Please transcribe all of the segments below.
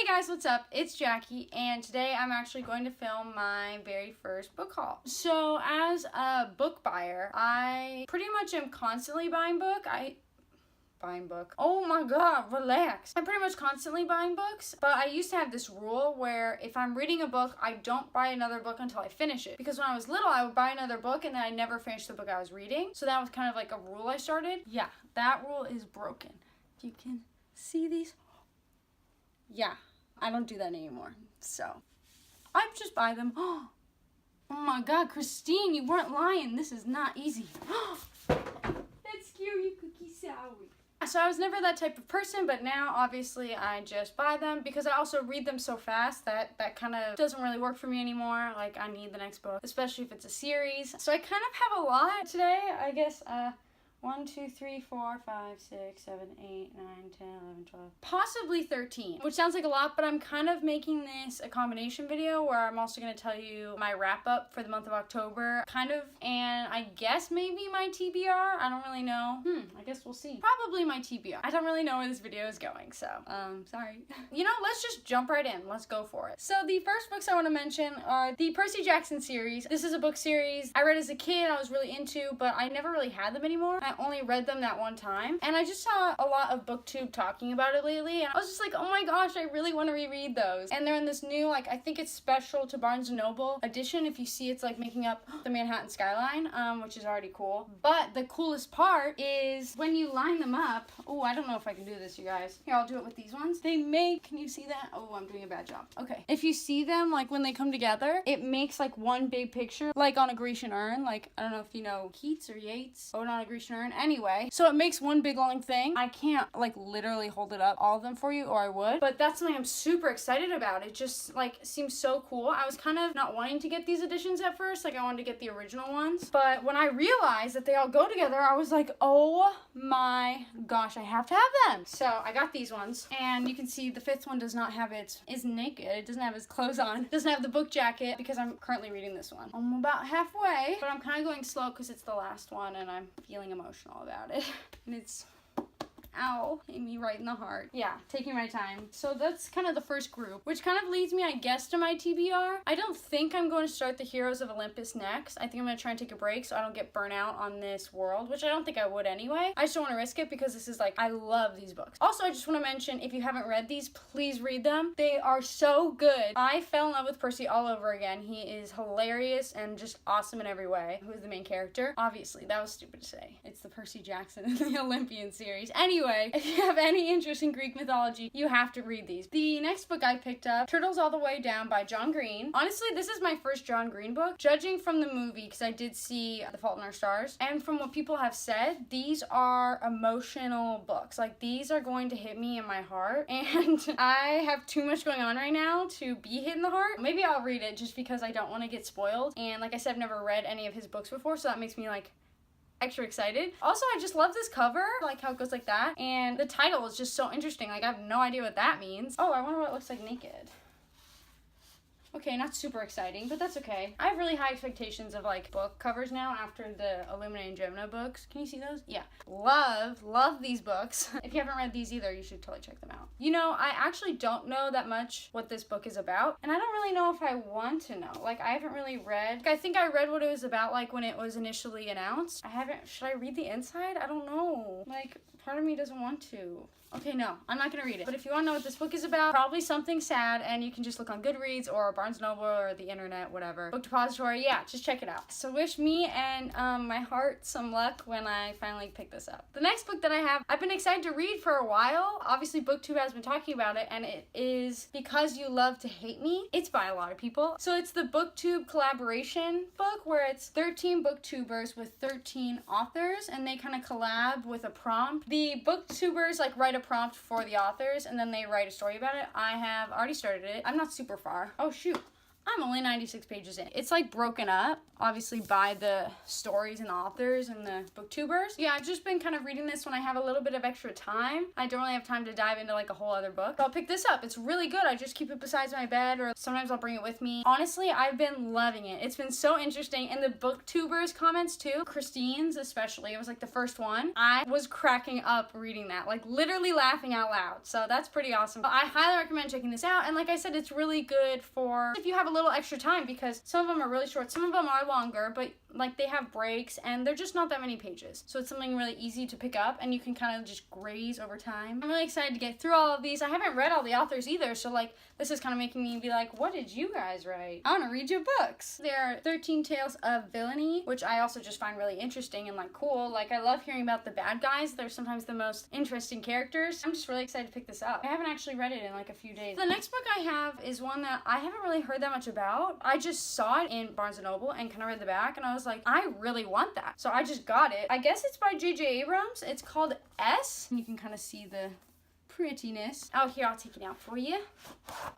Hey guys, what's up? It's Jackie, and today I'm actually going to film my very first book haul. So as a book buyer, I pretty much am constantly buying book. Oh my god, relax. I'm pretty much constantly buying books, but I used to have this rule where if I'm reading a book, I don't buy another book until I finish it. Because when I was little, I would buy another book and then I never finished the book I was reading. So that was kind of like a rule I started. Yeah, that rule is broken. If you can see these. Yeah, I don't do that anymore. So I just buy them. Oh my god, Christine, you weren't lying. This is not easy. That's scary, cookie sour. So I was never that type of person, but now obviously I just buy them because I also read them so fast that kind of doesn't really work for me anymore. Like, I need the next book, especially if it's a series. So I kind of have a lot today. I guess 1, 2, 3, 4, 5, 6, 7, 8, 9, 10, 11, 12, possibly 13, which sounds like a lot, but I'm kind of making this a combination video where I'm also going to tell you my wrap up for the month of October, kind of, and I guess maybe my TBR. I don't really know. I guess we'll see. Probably my TBR. I don't really know where this video is going, so, sorry. You know, let's just jump right in. Let's go for it. So the first books I want to mention are the Percy Jackson series. This is a book series I read as a kid, I was really into, but I never really had them anymore. I only read them that one time, and I just saw a lot of booktube talking about it lately, and I was just like, oh my gosh, I really want to reread those. And they're in this new, like, I think it's special to Barnes & Noble edition. If you see, it's like making up the Manhattan skyline, which is already cool. But the coolest part is when you line them up. Oh, I don't know if I can do this, you guys. Here, I'll do it with these ones. They make, can you see that? Oh, I'm doing a bad job. Okay. If you see them, like, when they come together, it makes like one big picture, like on a Grecian urn. Like, I don't know if you know Keats or Yeats, but on a Grecian urn. Anyway, so it makes one big long thing. I can't like literally hold it up, all of them for you, or I would, but that's something I'm super excited about. It just like seems so cool. I was kind of not wanting to get these editions at first, like I wanted to get the original ones, but when I realized that they all go together, I was like, oh my gosh, I have to have them. So I got these ones, and you can see the fifth one does not have is naked. It doesn't have his clothes on. It doesn't have the book jacket because I'm currently reading this one. I'm about halfway, but I'm kind of going slow because it's the last one and I'm feeling emotional about it. And it's, ow, hit me right in the heart. Yeah, taking my time. So that's kind of the first group, which kind of leads me, I guess, to my TBR. I don't think I'm going to start the Heroes of Olympus next. I think I'm going to try and take a break so I don't get burnt out on this world, which I don't think I would anyway. I just don't want to risk it because this is like, I love these books. Also, I just want to mention, if you haven't read these, please read them. They are so good. I fell in love with Percy all over again. He is hilarious and just awesome in every way. Who's the main character? Obviously, that was stupid to say. It's the Percy Jackson in the Olympian series. Anyway, if you have any interest in Greek mythology, you have to read these. The next book I picked up, Turtles All the Way Down by John Green. Honestly, this is my first John Green book. Judging from the movie, because I did see The Fault in Our Stars, and from what people have said, these are emotional books. Like, these are going to hit me in my heart, and I have too much going on right now to be hit in the heart. Maybe I'll read it just because I don't want to get spoiled, and like I said, I've never read any of his books before, so that makes me like extra excited. Also, I just love this cover, like how it goes like that, and the title is just so interesting. Like, I have no idea what that means. Oh, I wonder what it looks like naked. Okay, not super exciting, but that's okay. I have really high expectations of like book covers now after the Illuminae and Gemina books. Can you see those? Yeah. Love these books. If you haven't read these either, you should totally check them out. You know, I actually don't know that much what this book is about, and I don't really know if I want to know. Like, I haven't really read. I think I read what it was about like when it was initially announced. Should I read the inside? I don't know. Like, part of me doesn't want to. Okay, no, I'm not gonna read it. But if you wanna know what this book is about, probably something sad, and you can just look on Goodreads or Barnes & Noble or the internet, whatever. Book Depository, yeah, just check it out. So wish me and my heart some luck when I finally pick this up. The next book that I have, I've been excited to read for a while. Obviously, BookTube has been talking about it, and it is Because You Love to Hate Me. It's by a lot of people. So it's the BookTube collaboration book where it's 13 booktubers with 13 authors, and they kind of collab with a prompt. The booktubers like write a prompt for the authors, and then they write a story about it. I have already started it. I'm not super far. Oh shoot, I'm only 96 pages in. It's like broken up, obviously, by the stories and the authors and the booktubers. Yeah, I've just been kind of reading this when I have a little bit of extra time. I don't really have time to dive into like a whole other book. But I'll pick this up. It's really good. I just keep it beside my bed, or sometimes I'll bring it with me. Honestly, I've been loving it. It's been so interesting. And the booktubers comments too, Christine's especially, it was like the first one. I was cracking up reading that, like literally laughing out loud. So that's pretty awesome. But I highly recommend checking this out. And like I said, it's really good for if you have a little extra time, because some of them are really short, some of them are longer, but like they have breaks and they're just not that many pages. So it's something really easy to pick up and you can kind of just graze over time. I'm really excited to get through all of these. I haven't read all the authors either, so like this is kind of making me be like, what did you guys write? I want to read your books. There are 13 Tales of Villainy, which I also just find really interesting and like cool. Like I love hearing about the bad guys. They're sometimes the most interesting characters. I'm just really excited to pick this up. I haven't actually read it in like a few days. The next book I have is one that I haven't really heard that much about. I just saw it in Barnes & Noble and kind of read the back and I was like, I really want that. So I just got it. I guess it's by J.J. Abrams. It's called S. You can kind of see the prettiness. Oh, here, I'll take it out for you.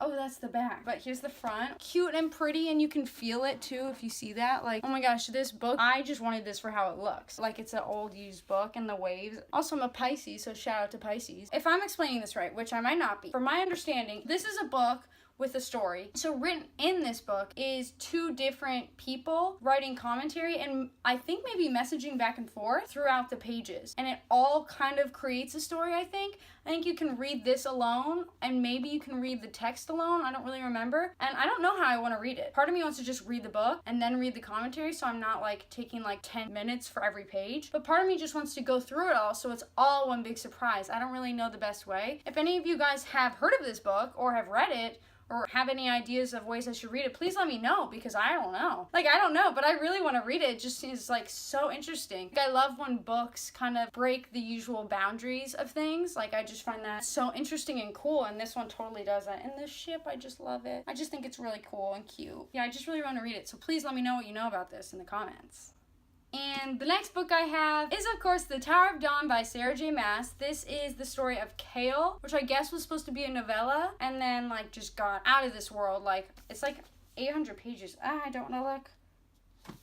Oh, that's the back. But here's the front. Cute and pretty, and you can feel it too if you see that. Like, oh my gosh, this book, I just wanted this for how it looks. Like, it's an old used book and the waves. Also, I'm a Pisces, so shout out to Pisces. If I'm explaining this right, which I might not be, from my understanding, this is a book with a story. So written in this book is two different people writing commentary and I think maybe messaging back and forth throughout the pages. And it all kind of creates a story, I think. I think you can read this alone and maybe you can read the text alone. I don't really remember. And I don't know how I want to read it. Part of me wants to just read the book and then read the commentary so I'm not like taking like 10 minutes for every page. But part of me just wants to go through it all so it's all one big surprise. I don't really know the best way. If any of you guys have heard of this book or have read it, or have any ideas of ways I should read it, please let me know, because I don't know. Like, I don't know, but I really want to read it. It just seems like so interesting. Like, I love when books kind of break the usual boundaries of things. Like, I just find that so interesting and cool, and this one totally does that. And the ship, I just love it. I just think it's really cool and cute. Yeah, I just really want to read it, so please let me know what you know about this in the comments. And the next book I have is, of course, The Tower of Dawn by Sarah J. Maas. This is the story of Kale, which I guess was supposed to be a novella, and then, like, just got out of this world. Like, it's like 800 pages. I don't know, look.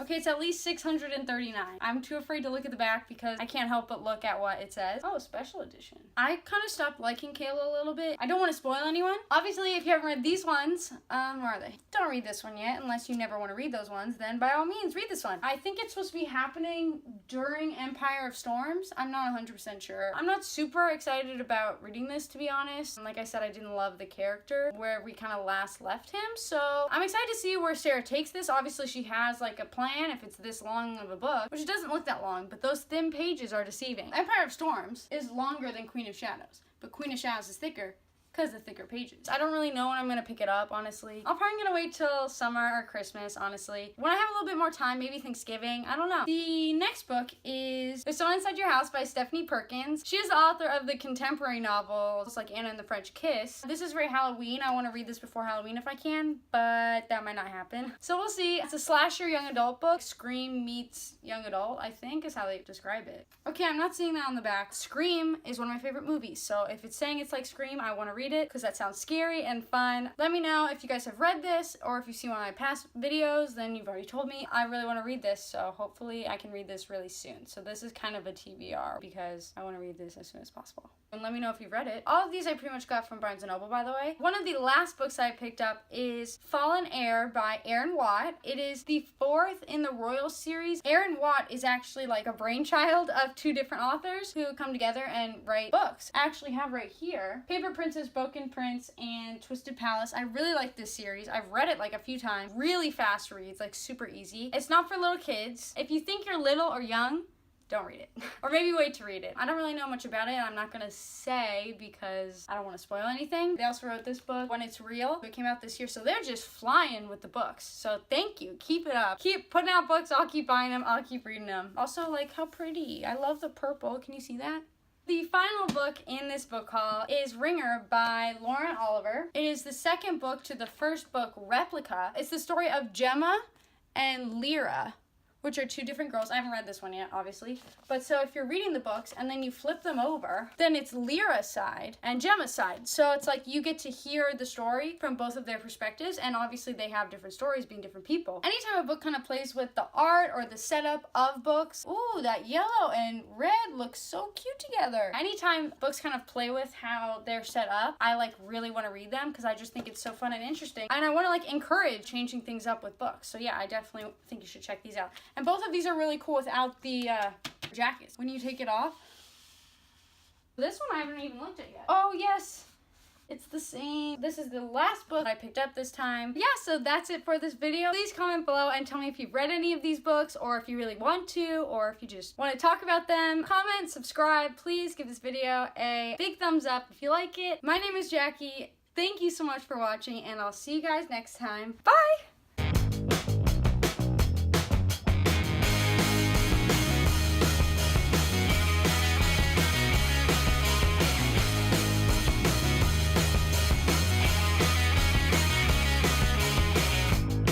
Okay, it's at least 639. I'm too afraid to look at the back because I can't help but look at what it says. Oh, special edition. I kind of stopped liking Kayla a little bit. I don't want to spoil anyone. Obviously, if you haven't read these ones, where are they? Don't read this one yet, unless you never want to read those ones. Then by all means, read this one. I think it's supposed to be happening during Empire of Storms. I'm not 100% sure. I'm not super excited about reading this, to be honest. And like I said, I didn't love the character where we kind of last left him. So I'm excited to see where Sarah takes this. Obviously, she has like a plan if it's this long of a book, which it doesn't look that long, but those thin pages are deceiving. Empire of Storms is longer than Queen of Shadows, but Queen of Shadows is thicker because of thicker pages. I don't really know when I'm gonna pick it up, honestly. I'm probably gonna wait till summer or Christmas, honestly. When I have a little bit more time, maybe Thanksgiving, I don't know. The next book is There's Someone Inside Your House by Stephanie Perkins. She is the author of the contemporary novel, just like Anna and the French Kiss. This is very Halloween. I wanna read this before Halloween if I can, but that might not happen. So we'll see. It's a slasher young adult book. Scream meets young adult, I think is how they describe it. Okay, I'm not seeing that on the back. Scream is one of my favorite movies, so if it's saying it's like Scream, I wanna read it because that sounds scary and fun. Let me know if you guys have read this or if you've seen one of my past videos, then you've already told me. I really want to read this, so hopefully I can read this really soon. So this is kind of a TBR because I want to read this as soon as possible. And let me know if you've read it. All of these I pretty much got from Barnes & Noble, by the way. One of the last books I picked up is Fallen Heir by Aaron Watt. It is the 4th in the Royal series. Aaron Watt is actually like a brainchild of 2 different authors who come together and write books. I actually have right here Paper Princess, Broken Prince, and Twisted Palace. I really like this series. I've read it like a few times. Really fast reads, like super easy. It's not for little kids. If you think you're little or young, don't read it. Or maybe wait to read it. I don't really know much about it, and I'm not gonna say because I don't want to spoil anything. They also wrote this book, When It's Real. It came out this year, so they're just flying with the books. So thank you. Keep it up. Keep putting out books. I'll keep buying them. I'll keep reading them. Also, like, how pretty. I love the purple. Can you see that? The final book in this book haul is Wringer by Lauren Oliver. It is the second book to the first book, Replica. It's the story of Gemma and Lyra, which are two different girls. I haven't read this one yet, obviously. But so if you're reading the books and then you flip them over, then it's Lyra's side and Gemma's side. So it's like you get to hear the story from both of their perspectives, and obviously they have different stories being different people. Anytime a book kind of plays with the art or the setup of books, ooh, that yellow and red looks so cute together. Anytime books kind of play with how they're set up, I like really want to read them because I just think it's so fun and interesting. And I want to like encourage changing things up with books. So yeah, I definitely think you should check these out. And both of these are really cool without the jackets. When you take it off, this one I haven't even looked at yet. Oh yes, it's the same. This is the last book I picked up this time. Yeah, so that's it for this video. Please comment below and tell me if you've read any of these books, or if you really want to, or if you just want to talk about them. Comment, subscribe, please give this video a big thumbs up if you like it. My name is Jackie. Thank you so much for watching, and I'll see you guys next time. Bye!